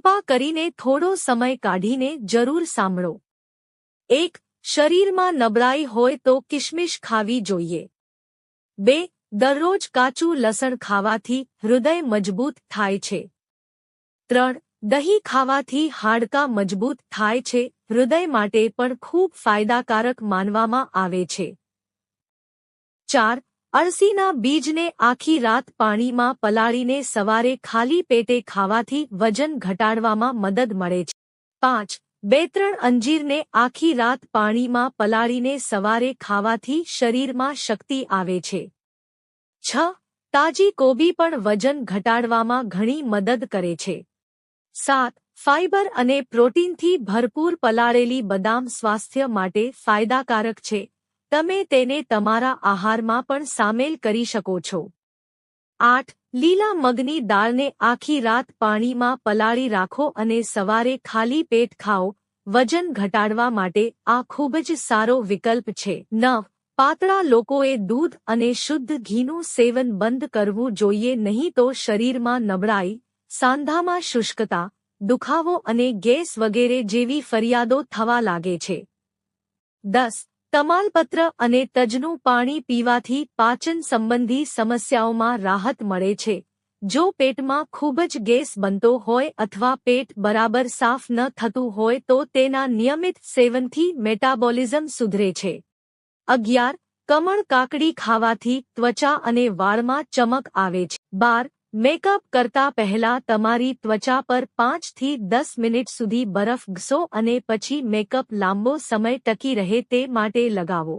કૃપા કરીને થોડો સમય કાઢીને જરૂર સાંભળો। 1. શરીરમાં નબળાઈ હોય તો કિશમિશ ખાવી જોઈએ। 2. દરરોજ કાચું લસણ ખાવાથી હૃદય મજબૂત થાય છે। 3. દહીં ખાવાથી હાડકાં મજબૂત થાય છે, હૃદય માટે પણ ખૂબ ફાયદાકારક માનવામાં આવે છે। 4. અળસીના બીજને આખી રાત પાણીમાં પલાળીને સવારે ખાલી પેટે ખાવાથી વજન ઘટાડવામાં મદદ મળે છે। 5. 2-3 અંજીરને આખી રાત પાણીમાં પલાળીને સવારે ખાવાથી શરીરમાં શક્તિ આવે છે। 6. તાજી કોબી પણ વજન ઘટાડવામાં ઘણી મદદ કરે છે। 7. ફાઇબર અને પ્રોટીનથી ભરપૂર પલાળેલી બદામ સ્વાસ્થ્ય માટે ફાયદાકારક છે, તમે તેને તમારા આહારમાં પણ સામેલ કરી શકો છો। 8. લીલા મગની દાળને આખી રાત પાણીમાં પલાળી રાખો અને સવારે ખાલી પેટ ખાઓ, વજન ઘટાડવા માટે આ ખૂબ જ સારો વિકલ્પ છે। 9. પાતળા લોકોએ દૂધ અને શુદ્ધ ઘીનું સેવન બંધ કરવું જોઈએ નહીં તો શરીરમાં નબળાઈ, સાંધામાં શુષ્કતા, દુખાવો અને ગેસ વગેરે જેવી ફરિયાદો થવા લાગે છે। 10. તમાલપત્ર અને તજનું પાણી પીવાથી પાચન સંબંધી સમસ્યાઓમાં રાહત મળે છે। જો પેટમાં ખૂબ જ ગેસ બનતો હોય અથવા પેટ બરાબર સાફ ન થતું હોય તો તેના નિયમિત સેવનથી મેટાબોલિઝમ સુધરે છે। 11. કમળ કાકડી ખાવાથી ત્વચા અને વાળમાં ચમક આવે છે। 12. મેકઅપ કરતા પહેલા તમારી ત્વચા પર 5 થી 10 મિનિટ સુધી બરફ ઘસો અને પછી મેકઅપ લાંબો સમય ટકી રહે તે માટે લગાવો।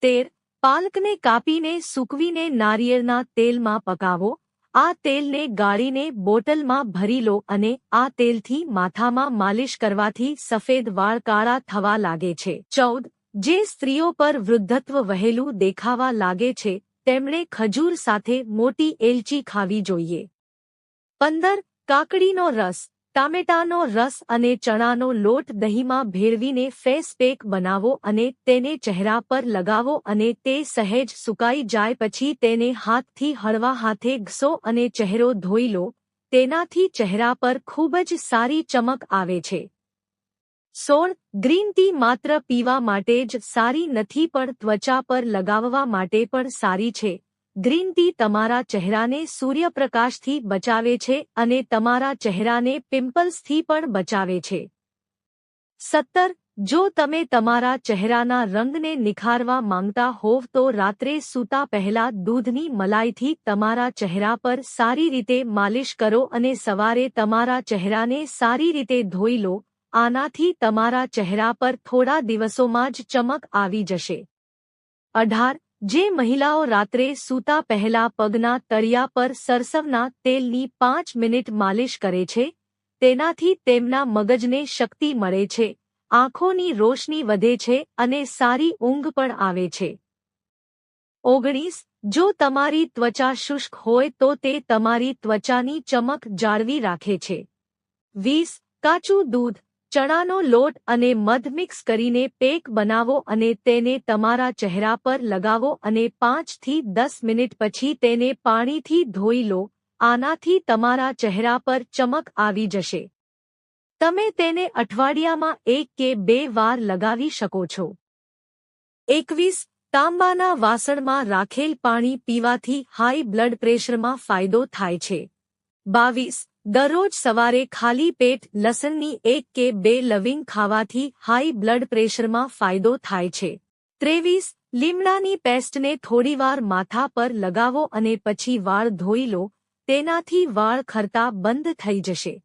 13. પાલકને કાપીને સૂકવીને નારિયેળના તેલમાં પકાવો। આ તેલને ગાળીને બોટલમાં ભરી લો અને આ તેલથી માથામાં માલિશ કરવાથી સફેદ વાળ કાળા થવા લાગે છે। 14. જે સ્ત્રીઓ પર વૃદ્ધત્વ વહેલું દેખાવા લાગે છે તેમણે ખજૂર સાથે મોટી એલચી ખાવી જોઈએ। 15. કાકડીનો રસ, ટામેટાનો રસ અને ચણાનો લોટ દહીંમાં ભેળવીને ફેસ પેક બનાવો અને તેને ચહેરા પર લગાવો અને તે સહેજ સુકાઈ જાય પછી તેને હાથથી હળવા હાથે ઘસો અને ચહેરો ધોઈ લો, તેનાથી ચહેરા પર ખૂબ જ સારી ચમક આવે છે। 16. ગ્રીન ટી માત્ર પીવા માટે જ સારી નથી પણ ત્વચા પર લગાવવા માટે પણ સારી છે। ગ્રીન ટી તમારા ચહેરાને સૂર્યપ્રકાશથી બચાવે છે અને તમારા ચહેરાને પિમ્પલ્સથી પણ બચાવે છે। 17. જો તમે તમારા ચહેરાના રંગને નિખારવા માંગતા હોવ તો રાત્રે સૂતા પહેલા દૂધની મલાઈથી તમારા ચહેરા પર સારી રીતે માલિશ કરો અને સવારે તમારા ચહેરાને સારી રીતે ધોઈ લો, આનાથી તમારા ચહેરા પર થોડા દિવસોમાં જ ચમક આવી જશે। 18. જે મહિલાઓ રાત્રે સૂતા પહેલા પગના તળિયા પર સરસવના તેલની 5 મિનિટ માલિશ કરે છે, તેનાથી તેમના મગજને શક્તિ મળે છે, આંખોની રોશની વધે છે અને સારી ઊંઘ પણ આવે છે। 19. જો તમારી ત્વચા શુષ્ક હોય તો તે તમારી ત્વચાની ચમક જાળવી રાખે છે। 20. કાચું દૂધ, ચણાનો લોટ અને મધ મિક્સ કરીને પેક બનાવો અને તેને તમારા ચહેરા પર લગાવો અને 5 થી 10 મિનિટ પછી તેને પાણીથી ધોઈ લો, આનાથી તમારા ચહેરા પર ચમક આવી જશે। તમે તેને અઠવાડિયામાં 1 કે 2 વાર લગાવી શકો છો। 21. તાંબાના વાસણમાં રાખેલ પાણી પીવાથી હાઈ બ્લડ પ્રેશરમાં ફાયદો થાય છે। 22. દરરોજ સવારે ખાલી પેટ લસણની 1 કે 2 લવિંગ ખાવાથી હાઈ બ્લડ પ્રેશરમાં ફાયદો થાય છે। 23. લીમડાની પેસ્ટને થોડીવાર માથા પર લગાવો અને પછી વાળ ધોઈ લો, તેનાથી વાળ ખરતા બંધ થઈ જશે।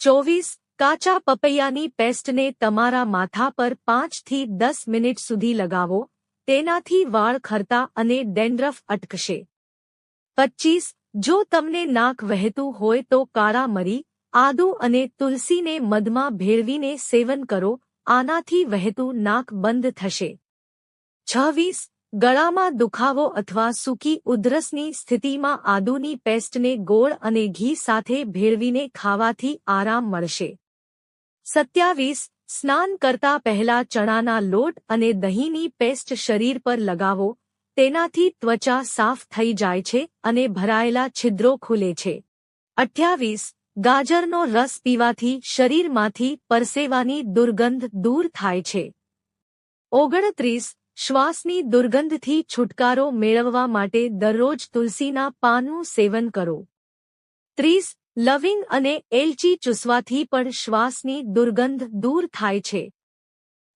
24. કાચા પપૈયાની પેસ્ટને તમારા માથા પર 5 થી 10 મિનિટ સુધી લગાવો, તેનાથી વાળ ખરતા અને ડેન્ડ્રફ અટકશે। 25. જો તમને નાક વહેતું હોય તો કાળા મરી, આદુ અને તુલસીને મધમાં ભેળવીને સેવન કરો, આનાથી વહેતું નાક બંધ થશે। 26. ગળામાં દુખાવો અથવા સૂકી ઉધરસની સ્થિતિમાં આદુની પેસ્ટને ગોળ અને ઘી સાથે ભેળવીને ખાવાથી આરામ મળશે। 27. સ્નાન કરતા પહેલા ચણાના લોટ અને દહીંની પેસ્ટ શરીર પર લગાવો, તેનાથી ત્વચા સાફ થઈ જાય છે અને ભરાયેલા છિદ્રો ખુલે છે। 28. ગાજરનો રસ પીવાથી શરીરમાંથી પરસેવાની દુર્ગંધ દૂર થાય છે. 29. શ્વાસની દુર્ગંધથી છુટકારો મેળવવા માટે દરરોજ તુલસીના પાનનું સેવન કરો. 30. લવિંગ અને એલચી ચૂસવાથી પણ શ્વાસની દુર્ગંધ દૂર થાય છે.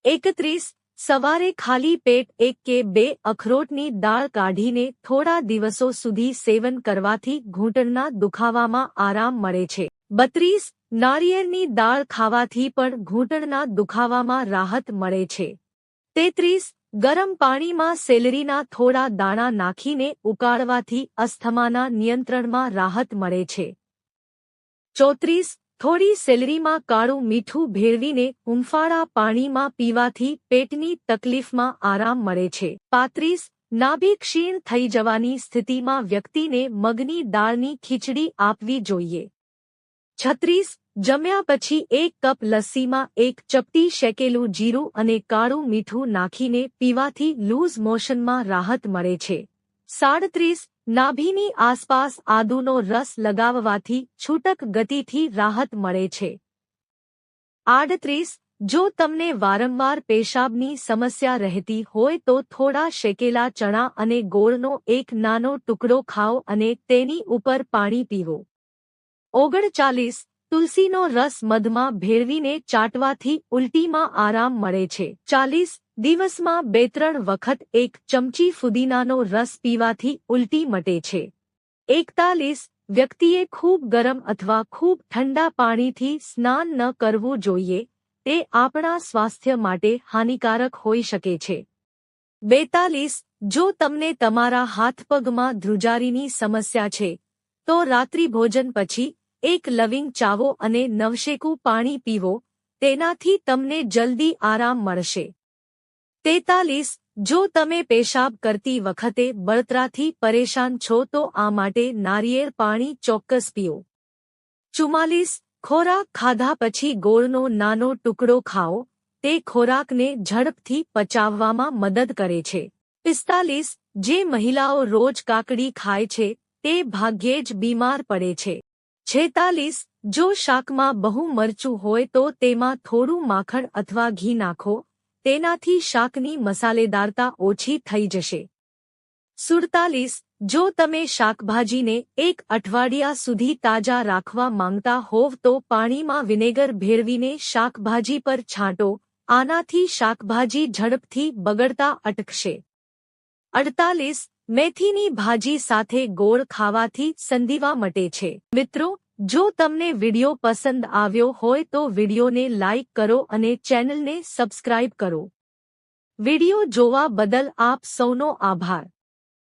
31. સવારે ખાલી પેટ 1 કે 2 અખરોટની દાળ કાઢીને થોડા દિવસો સુધી સેવન કરવાથી ઘૂંટણના દુખાવામાં આરામ મળે છે. 32. નાળિયેરની દાળ ખાવાથી પણ ઘૂંટણના દુખાવામાં રાહત મળે છે. 33. ગરમ પાણીમાં સેલરીના થોડા દાણા નાખીને ઉકાળવાથી અસ્થમાના નિયંત્રણમાં રાહત મળે છે. 34. થોડી સેલરીમાં કાળું મીઠું ભેળવીને હૂંફાળા પાણીમાં પીવાથી પેટની તકલીફમાં આરામ મળે છે. 35. નાભી ક્ષીણ થઈ જવાની સ્થિતિમાં વ્યક્તિને મગની દાળની ખીચડી આપવી જોઈએ. 36. જમ્યા પછી 1 કપ લસ્સીમાં 1 ચપટી શેકેલું જીરું અને કાળું મીઠું નાખીને પીવાથી લૂઝ મોશનમાં રાહત મળે છે. 37. નાભીની આસપાસ આદુનો રસ લગાવવાથી છૂટક ગતિથી રાહત મળે છે. 38. જો તમને વારંવાર પેશાબની સમસ્યા રહેતી હોય તો થોડા શેકેલા ચણા અને ગોળનો એક નાનો ટુકડો ખાઓ અને તેની ઉપર પાણી પીવો. 39. તુલસીનો રસ મધમાં ભેળવીને ચાટવાથી ઉલટીમાં આરામ મળે છે. 40. દિવસમાં 2-3 વખત 1 ચમચી ફુદીનાનો રસ પીવાથી ઉલટી મટે છે. 41. વ્યક્તિએ ખૂબ ગરમ અથવા ખૂબ ઠંડા પાણીથી સ્નાન ન કરવું જોઈએ, તે આપણા સ્વાસ્થ્ય માટે હાનિકારક હોઈ શકે છે. 42. જો તમને તમારા હાથપગમાં ધ્રુજારીની સમસ્યા છે, તો રાત્રિભોજન પછી 1 લવિંગ ચાવો અને નવશેકું પાણી પીવો, તેનાથી તમને જલ્દી આરામ મળશે. 43. જો તમે પેશાબ કરતી વખતે બળતરાથી પરેશાન છો તો આ માટે નારિયેળ પાણી ચોક્કસ પીઓ. 44. ખોરાક ખાધા પછી ગોળનો નાનો ટુકડો ખાઓ, તે ખોરાકને ઝડપથી પચાવવામાં મદદ કરે છે. 45. જે મહિલાઓ રોજ કાકડી ખાય છે, તે ભાગ્યે જ બીમાર પડે છે. 46. જો શાકમાં બહુ મરચું હોય તો તેમાં થોડું માખણ અથવા ઘી નાખો, તેનાથી શાકની મસાલેદારતા ઓછી થઈ જશે. 47. જો તમે શાકભાજીને 1 અઠવાડિયા સુધી તાજા રાખવા માંગતા હોવ તો પાણીમાં વિનેગર ભેળવીને શાકભાજી પર છાંટો, આનાથી શાકભાજી ઝડપથી બગડતા અટકશે. 48. મેથીની ભાજી સાથે ગોળ ખાવાથી સંધિવા મટે છે. મિત્રો, જો તમને વિડિયો પસંદ આવ્યો હોય તો વિડિયોને લાઇક કરો અને ચેનલને સબસ્ક્રાઇબ કરો. વિડિયો જોવા બદલ આપ સૌનો આભાર.